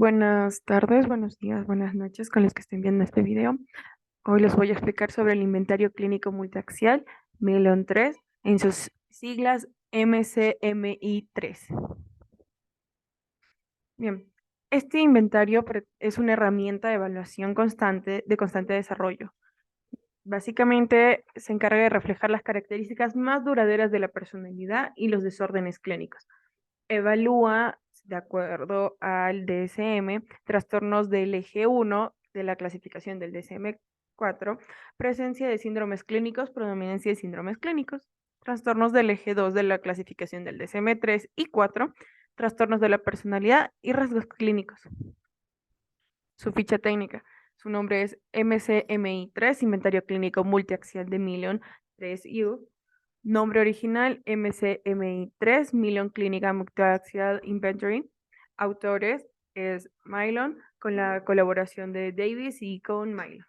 Buenas tardes, buenos días, buenas noches con los que estén viendo este video. Hoy les voy a explicar sobre el inventario clínico multiaxial Milon 3 en sus siglas MCMI3. Bien, este inventario es una herramienta de evaluación constante de constante desarrollo. Básicamente se encarga de reflejar las características más duraderas de la personalidad y los desórdenes clínicos. Evalúa, de acuerdo al DSM, trastornos del eje 1 de la clasificación del DSM-4, presencia de síndromes clínicos, predominancia de síndromes clínicos, trastornos del eje 2 de la clasificación del DSM-3 y 4, trastornos de la personalidad y rasgos clínicos. Su ficha técnica. Su nombre es MCMI3, Inventario Clínico Multiaxial de Million 3U. Nombre original MCMI3, Million Clínica Multiaxial Inventory. Autores es Mylon, con la colaboración de Davis y con Mylon.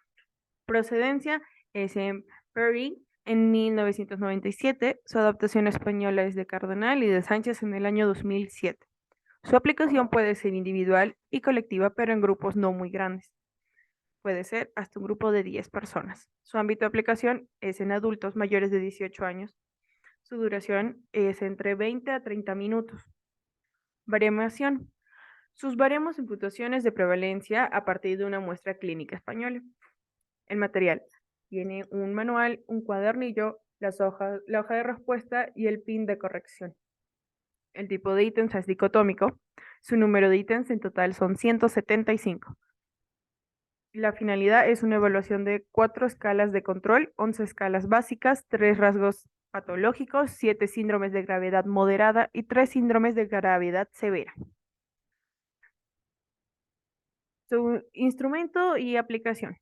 Procedencia es en Perry en 1997. Su adaptación española es de Cardenal y de Sánchez en el año 2007. Su aplicación puede ser individual y colectiva, pero en grupos no muy grandes. Puede ser hasta un grupo de 10 personas. Su ámbito de aplicación es en adultos mayores de 18 años. Su duración es entre 20 a 30 minutos. Variación. Sus baremos en puntuaciones de prevalencia a partir de una muestra clínica española. El material tiene un manual, un cuadernillo, la hoja de respuesta y el pin de corrección. El tipo de ítems es dicotómico. Su número de ítems en total son 175. La finalidad es una evaluación de 4 escalas de control, 11 escalas básicas, 3 rasgos patológicos, 7 síndromes de gravedad moderada y 3 síndromes de gravedad severa. Su instrumento y aplicación.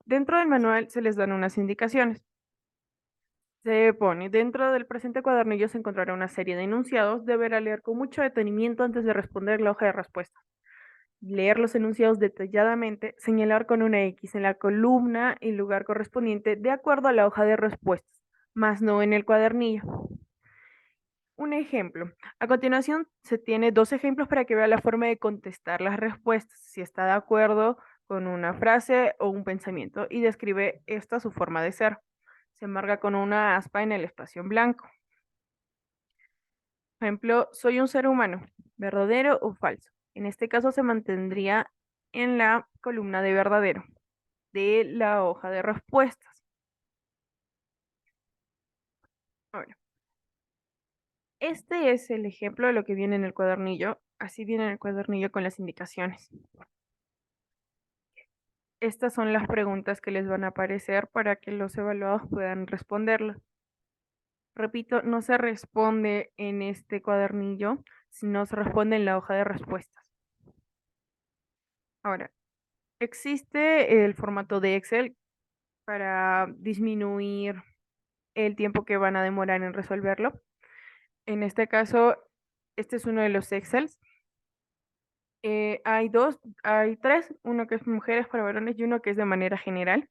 Dentro del manual se les dan unas indicaciones. Se pone, dentro del presente cuadernillo se encontrará una serie de enunciados. Deberá leer con mucho detenimiento antes de responder la hoja de respuesta. Leer los enunciados detalladamente, señalar con una X en la columna y lugar correspondiente de acuerdo a la hoja de respuestas, más no en el cuadernillo. Un ejemplo. A continuación se tiene dos ejemplos para que vea la forma de contestar las respuestas, si está de acuerdo con una frase o un pensamiento, y describe esta su forma de ser. Se marca con una aspa en el espacio en blanco. Ejemplo, soy un ser humano, verdadero o falso. En este caso se mantendría en la columna de verdadero de la hoja de respuestas. Ahora, este es el ejemplo de lo que viene en el cuadernillo. Así viene en el cuadernillo con las indicaciones. Estas son las preguntas que les van a aparecer para que los evaluados puedan responderlas. Repito, no se responde en este cuadernillo, sino se responde en la hoja de respuestas. Ahora, existe el formato de Excel para disminuir el tiempo que van a demorar en resolverlo. En este caso, este es uno de los Excels. Hay tres, uno que es mujeres para varones y uno que es de manera general.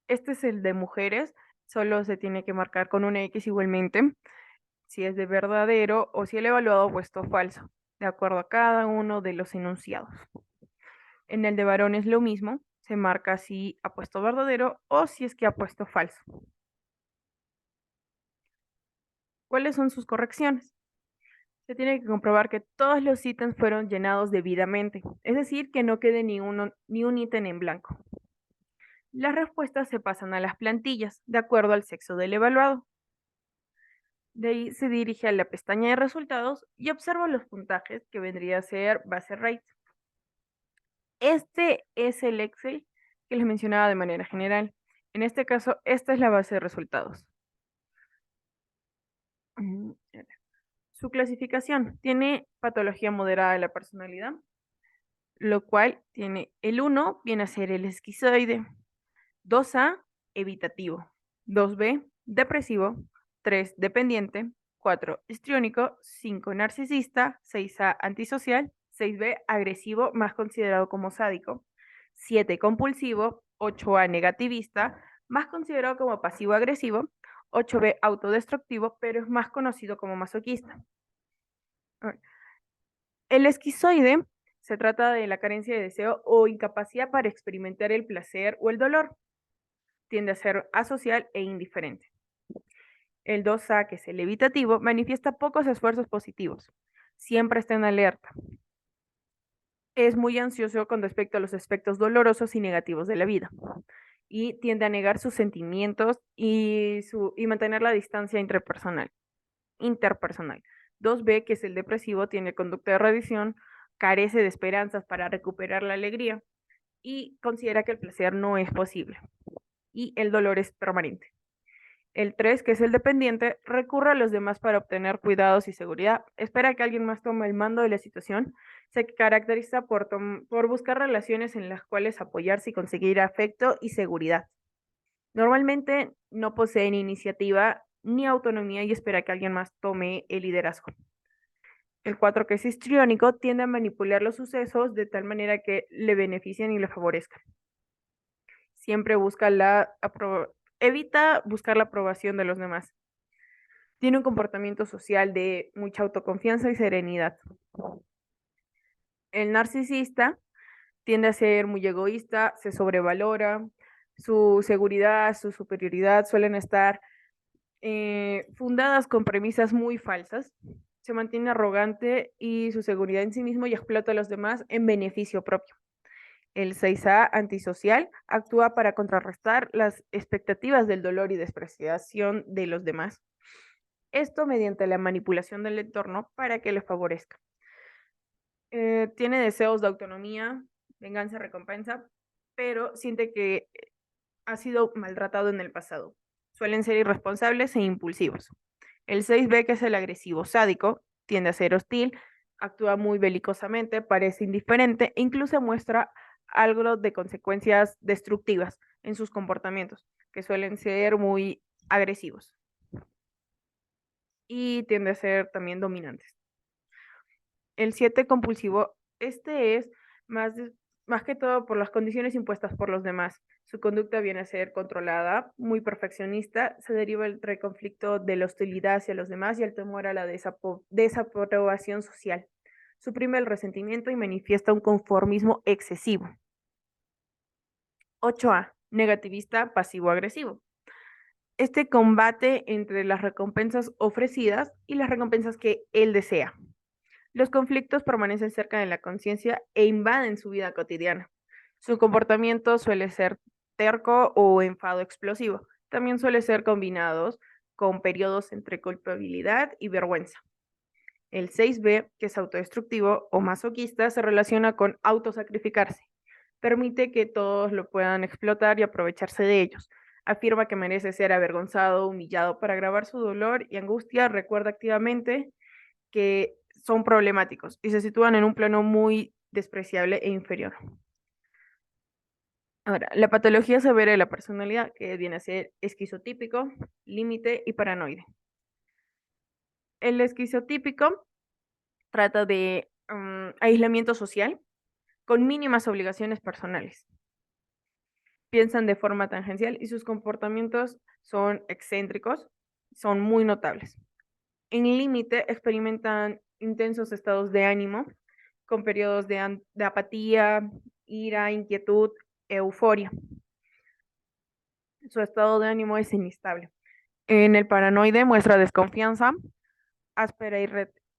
Este es el de mujeres, solo se tiene que marcar con una X igualmente, si es de verdadero o si el evaluado ha puesto falso, de acuerdo a cada uno de los enunciados. En el de varones lo mismo, se marca si ha puesto verdadero o si es que ha puesto falso. ¿Cuáles son sus correcciones? Se tiene que comprobar que todos los ítems fueron llenados debidamente, es decir, que no quede ni un ítem en blanco. Las respuestas se pasan a las plantillas, de acuerdo al sexo del evaluado. De ahí se dirige a la pestaña de resultados y observa los puntajes, que vendría a ser base rate. Este es el Excel que les mencionaba de manera general. En este caso, esta es la base de resultados. Su clasificación tiene patología moderada de la personalidad, lo cual tiene el 1, viene a ser el esquizoide, 2A, evitativo, 2B, depresivo, 3, dependiente, 4, histriónico, 5, narcisista, 6A, antisocial, 6B, agresivo, más considerado como sádico, 7, compulsivo, 8A, negativista, más considerado como pasivo-agresivo, 8B, autodestructivo, pero es más conocido como masoquista. El esquizoide se trata de la carencia de deseo o incapacidad para experimentar el placer o el dolor. Tiende a ser asocial e indiferente. El 2A, que es el evitativo, manifiesta pocos esfuerzos positivos. Siempre está en alerta. Es muy ansioso con respecto a los aspectos dolorosos y negativos de la vida. Y tiende a negar sus sentimientos y mantener la distancia interpersonal. 2B, que es el depresivo, tiene conducta de radiación, carece de esperanzas para recuperar la alegría y considera que el placer no es posible y el dolor es permanente. El 3, que es el dependiente, recurre a los demás para obtener cuidados y seguridad. Espera que alguien más tome el mando de la situación. Se caracteriza por buscar relaciones en las cuales apoyarse y conseguir afecto y seguridad. Normalmente no poseen iniciativa ni autonomía y espera que alguien más tome el liderazgo. El 4, que es histriónico, tiende a manipular los sucesos de tal manera que le beneficien y le favorezcan. Siempre busca evita buscar la aprobación de los demás. Tiene un comportamiento social de mucha autoconfianza y serenidad. El narcisista tiende a ser muy egoísta, se sobrevalora, su seguridad, su superioridad suelen estar fundadas con premisas muy falsas. Se mantiene arrogante y su seguridad en sí mismo y explota a los demás en beneficio propio. El 6A, antisocial, actúa para contrarrestar las expectativas del dolor y despreciación de los demás. Esto mediante la manipulación del entorno para que le favorezca. Tiene deseos de autonomía, venganza, recompensa, pero siente que ha sido maltratado en el pasado. Suelen ser irresponsables e impulsivos. El 6B, que es el agresivo sádico, tiende a ser hostil, actúa muy belicosamente, parece indiferente e incluso muestra algo de consecuencias destructivas en sus comportamientos, que suelen ser muy agresivos y tiende a ser también dominantes. El 7 compulsivo, este es más, más que todo por las condiciones impuestas por los demás. Su conducta viene a ser controlada, muy perfeccionista, se deriva el conflicto de la hostilidad hacia los demás y el temor a la desaprobación social. Suprime el resentimiento y manifiesta un conformismo excesivo. 8A, negativista pasivo-agresivo. Este combate entre las recompensas ofrecidas y las recompensas que él desea. Los conflictos permanecen cerca de la conciencia e invaden su vida cotidiana. Su comportamiento suele ser terco o enfado explosivo. También suele ser combinados con periodos entre culpabilidad y vergüenza. El 6B, que es autodestructivo o masoquista, se relaciona con autosacrificarse. Permite que todos lo puedan explotar y aprovecharse de ellos. Afirma que merece ser avergonzado, humillado para agravar su dolor y angustia. Recuerda activamente que son problemáticos y se sitúan en un plano muy despreciable e inferior. Ahora, la patología severa de la personalidad, que viene a ser esquizotípico, límite y paranoide. El esquizotípico trata de aislamiento social con mínimas obligaciones personales. Piensan de forma tangencial y sus comportamientos son excéntricos, son muy notables. En límite experimentan intensos estados de ánimo, con periodos de apatía, ira, inquietud, euforia. Su estado de ánimo es inestable. En el paranoide muestra desconfianza, áspera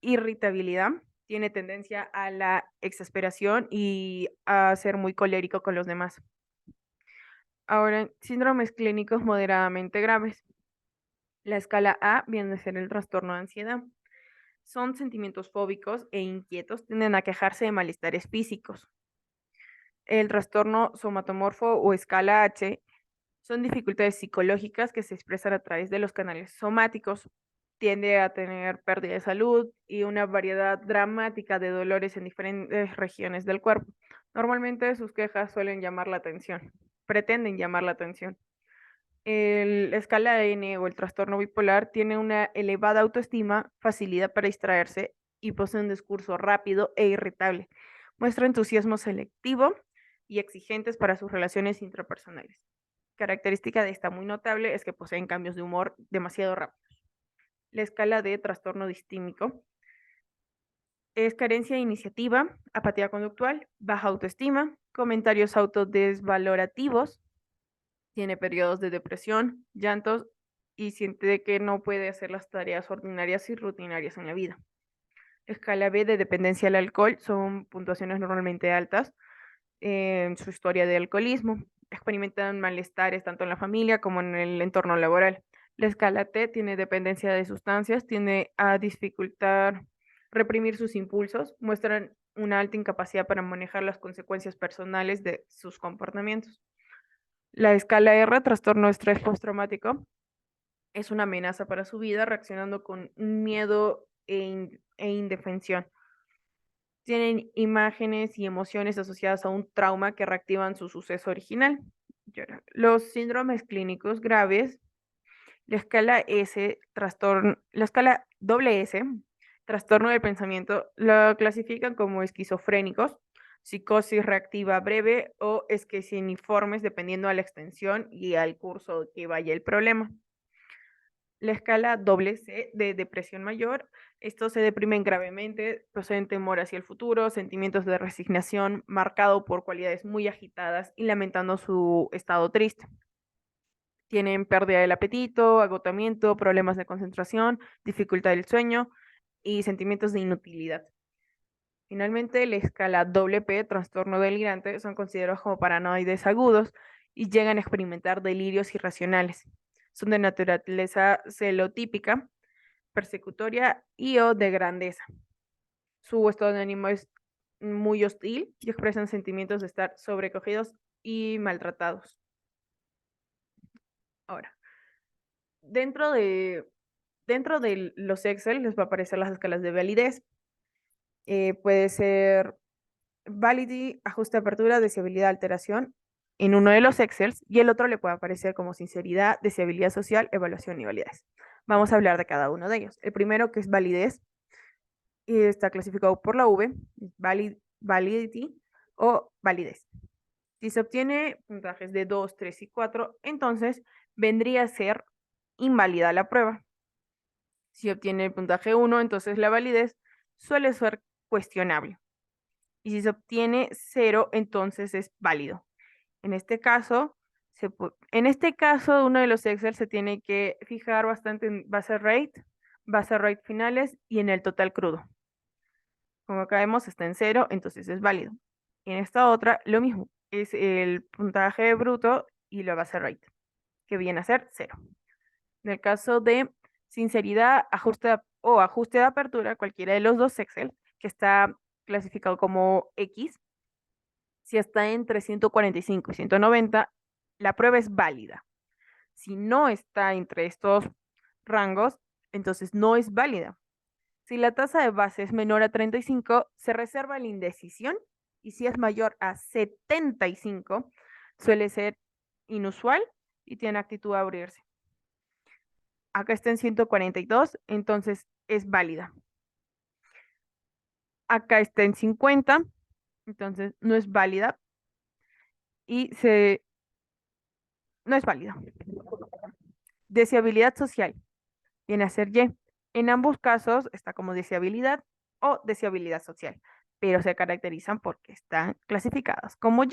irritabilidad, tiene tendencia a la exasperación y a ser muy colérico con los demás. Ahora, síndromes clínicos moderadamente graves. La escala A viene a ser el trastorno de ansiedad. Son sentimientos fóbicos e inquietos, tienden a quejarse de malestares físicos. El trastorno somatomorfo o escala H son dificultades psicológicas que se expresan a través de los canales somáticos. Tiende a tener pérdida de salud y una variedad dramática de dolores en diferentes regiones del cuerpo. Normalmente sus quejas suelen llamar la atención, pretenden llamar la atención. El escala N o el trastorno bipolar tiene una elevada autoestima, facilidad para distraerse y posee un discurso rápido e irritable. Muestra entusiasmo selectivo y exigentes para sus relaciones intrapersonales. Característica de esta muy notable es que poseen cambios de humor demasiado rápidos. La escala de trastorno distímico Es carencia de iniciativa, apatía conductual, baja autoestima, comentarios autodesvalorativos, tiene periodos de depresión, llantos y siente que no puede hacer las tareas ordinarias y rutinarias en la vida. Escala B de dependencia al alcohol son puntuaciones normalmente altas en su historia de alcoholismo. Experimentan malestares tanto en la familia como en el entorno laboral. La escala T tiene dependencia de sustancias, tiende a dificultar reprimir sus impulsos, muestran una alta incapacidad para manejar las consecuencias personales de sus comportamientos. La escala R, trastorno de estrés postraumático, es una amenaza para su vida, reaccionando con miedo e indefensión. Tienen imágenes y emociones asociadas a un trauma que reactivan su suceso original. Los síndromes clínicos graves, la escala doble S, trastorno del pensamiento, lo clasifican como esquizofrénicos, psicosis reactiva breve o esquizofreniformes, dependiendo a la extensión y al curso que vaya el problema. La escala doble C de depresión mayor, estos se deprimen gravemente, poseen temor hacia el futuro, sentimientos de resignación, marcado por cualidades muy agitadas y lamentando su estado triste. Tienen pérdida del apetito, agotamiento, problemas de concentración, dificultad del sueño y sentimientos de inutilidad. Finalmente, la escala WP, trastorno delirante, son considerados como paranoides agudos y llegan a experimentar delirios irracionales. Son de naturaleza celotípica, persecutoria y o de grandeza. Su estado de ánimo es muy hostil y expresan sentimientos de estar sobrecogidos y maltratados. Ahora, dentro de, dentro de los Excel les va a aparecer las escalas de validez. Puede ser validity, ajuste de apertura, deseabilidad, alteración en uno de los Excels y el otro le puede aparecer como sinceridad, deseabilidad social, evaluación y validez. Vamos a hablar de cada uno de ellos. El primero, que es validez, y está clasificado por la V, validity o validez. Si se obtiene puntajes de 2, 3 y 4, entonces vendría a ser inválida la prueba. Si obtiene el puntaje 1, entonces la validez suele ser cuestionable. Y si se obtiene 0, entonces es válido. En este caso, uno de los Excel se tiene que fijar bastante en base rate finales y en el total crudo. Como acá vemos, está en 0, entonces es válido. En esta otra, lo mismo, es el puntaje bruto y la base rate, que viene a ser 0. En el caso de sinceridad, ajuste de apertura, cualquiera de los dos Excel, que está clasificado como X, si está entre 145 y 190, la prueba es válida. Si no está entre estos rangos, entonces no es válida. Si la tasa de base es menor a 35, se reserva la indecisión y si es mayor a 75, suele ser inusual y tiene actitud a abrirse. Acá está en 142, entonces es válida. Acá está en 50, entonces no es válida y no es válida. Deseabilidad social viene a ser Y. En ambos casos está como deseabilidad o deseabilidad social, pero se caracterizan porque están clasificadas como Y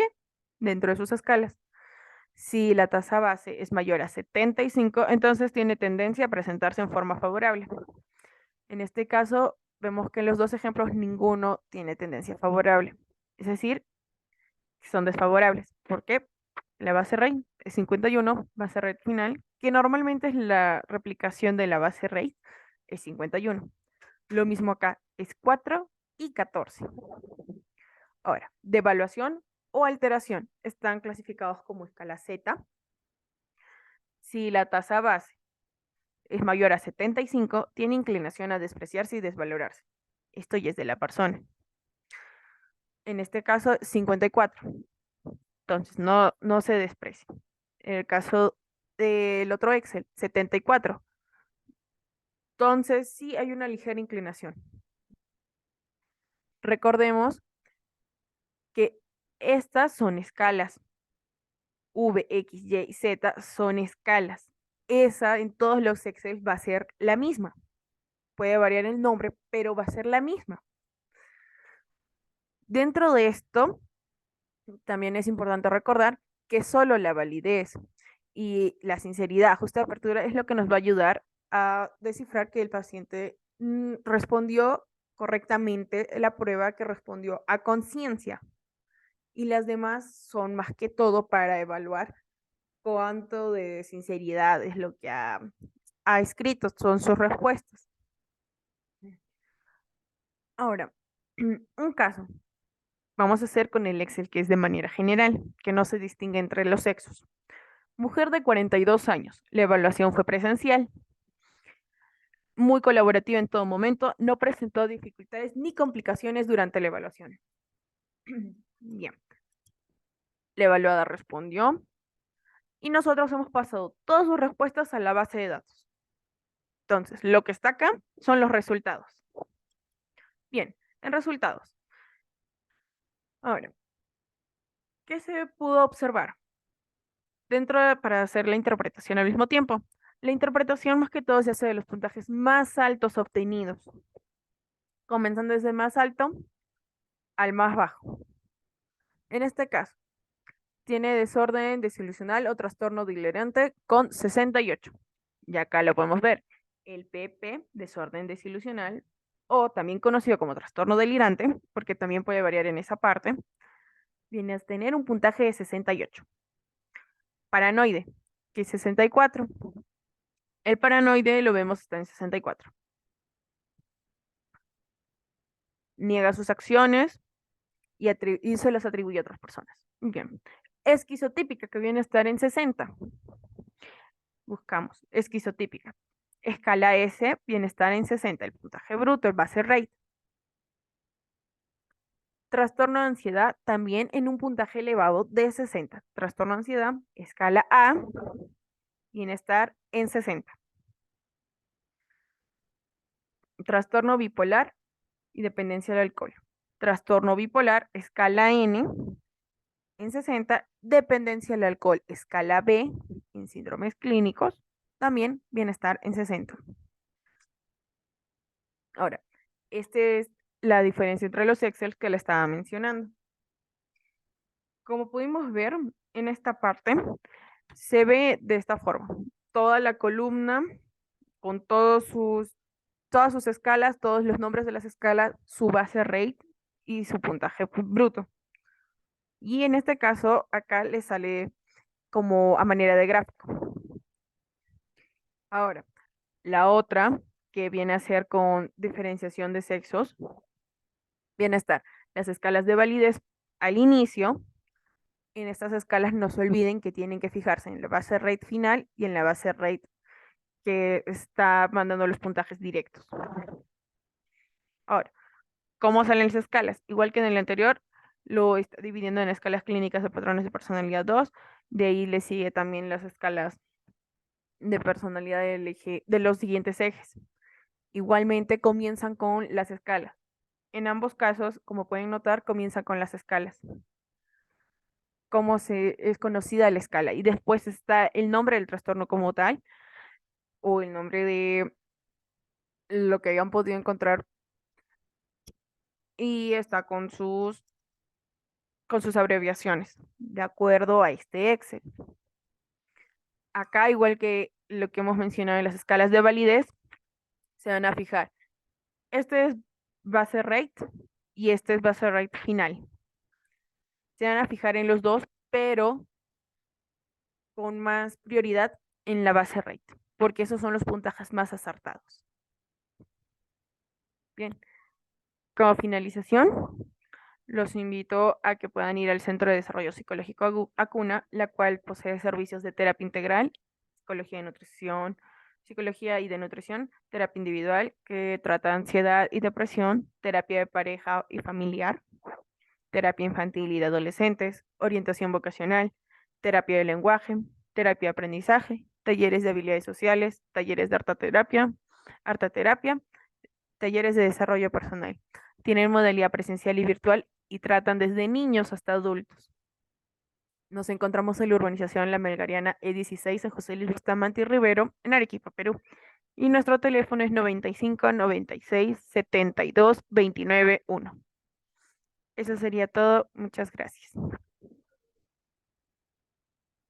dentro de sus escalas. Si la tasa base es mayor a 75, entonces tiene tendencia a presentarse en forma favorable. En este caso, vemos que en los dos ejemplos ninguno tiene tendencia favorable, es decir, son desfavorables. ¿Por qué? La base rate es 51, base rate final, que normalmente es la replicación de la base rate, es 51. Lo mismo acá, es 4 y 14. Ahora, devaluación o alteración están clasificados como escala Z. Si la tasa base es mayor a 75, tiene inclinación a despreciarse y desvalorarse. Esto ya es de la persona. En este caso, 54. Entonces, no se desprecia. En el caso del otro Excel, 74. Entonces, sí hay una ligera inclinación. Recordemos que estas son escalas. V, X, Y, Z son escalas. Esa en todos los Excel va a ser la misma. Puede variar el nombre, pero va a ser la misma. Dentro de esto, también es importante recordar que solo la validez y la sinceridad, justa apertura, es lo que nos va a ayudar a descifrar que el paciente respondió correctamente la prueba, que respondió a conciencia. Y las demás son más que todo para evaluar cuánto de sinceridad es lo que ha escrito, son sus respuestas. Ahora, un caso. Vamos a hacer con el Excel, que es de manera general, que no se distingue entre los sexos. Mujer de 42 años. La evaluación fue presencial, muy colaborativa en todo momento, no presentó dificultades ni complicaciones durante la evaluación. Bien, la evaluada respondió y nosotros hemos pasado todas sus respuestas a la base de datos. Entonces, lo que está acá son los resultados. Bien, en resultados. Ahora, ¿qué se pudo observar? Para hacer la interpretación al mismo tiempo. La interpretación más que todo se hace de los puntajes más altos obtenidos, comenzando desde el más alto al más bajo. En este caso, tiene desorden desilusional o trastorno delirante con 68. Y acá lo podemos ver. El PP, desorden desilusional, o también conocido como trastorno delirante, porque también puede variar en esa parte, viene a tener un puntaje de 68. Paranoide, que es 64. El paranoide lo vemos está en 64. Niega sus acciones y se las atribuye a otras personas. Bien. Esquizotípica, que viene a estar en 60. Buscamos esquizotípica. Escala S, bienestar en 60, el puntaje bruto, el base rate. Trastorno de ansiedad, también en un puntaje elevado de 60. Trastorno de ansiedad, escala A, bienestar en 60. Trastorno bipolar y dependencia del alcohol. Trastorno bipolar, escala N, en 60, dependencia del alcohol, escala B, en síndromes clínicos, también bienestar en 60. Ahora, esta es la diferencia entre los Excel que le estaba mencionando. Como pudimos ver en esta parte, se ve de esta forma. Toda la columna con todas sus escalas, todos los nombres de las escalas, su base rate y su puntaje bruto. Y en este caso, acá le sale como a manera de gráfico. Ahora, la otra, que viene a ser con diferenciación de sexos, viene a estar las escalas de validez al inicio. En estas escalas no se olviden que tienen que fijarse en la base rate final y en la base rate que está mandando los puntajes directos. Ahora, ¿cómo salen las escalas? Igual que en el anterior, lo está dividiendo en escalas clínicas de patrones de personalidad 2. De ahí le sigue también las escalas de personalidad del eje, de los siguientes ejes. Igualmente comienzan con las escalas. En ambos casos, como pueden notar, comienza con las escalas. Cómo se es conocida la escala. Y después está el nombre del trastorno como tal, o el nombre de lo que hayan podido encontrar. Y está con sus abreviaciones, de acuerdo a este Excel. Acá, igual que lo que hemos mencionado en las escalas de validez, se van a fijar. Este es base rate y este es base rate final. Se van a fijar en los dos, pero con más prioridad en la base rate, porque esos son los puntajes más acertados. Bien, como finalización, los invito a que puedan ir al Centro de Desarrollo Psicológico Acuna, la cual posee servicios de terapia integral, psicología de nutrición, psicología y de nutrición, terapia individual que trata ansiedad y depresión, terapia de pareja y familiar, terapia infantil y de adolescentes, orientación vocacional, terapia de lenguaje, terapia de aprendizaje, talleres de habilidades sociales, talleres de arteterapia, talleres de desarrollo personal. Tienen modalidad presencial y virtual y tratan desde niños hasta adultos. Nos encontramos en la urbanización La Melgariana E16 en José Luis Bustamante y Rivero, en Arequipa, Perú. Y nuestro teléfono es 95 96 72 29 1. Eso sería todo. Muchas gracias.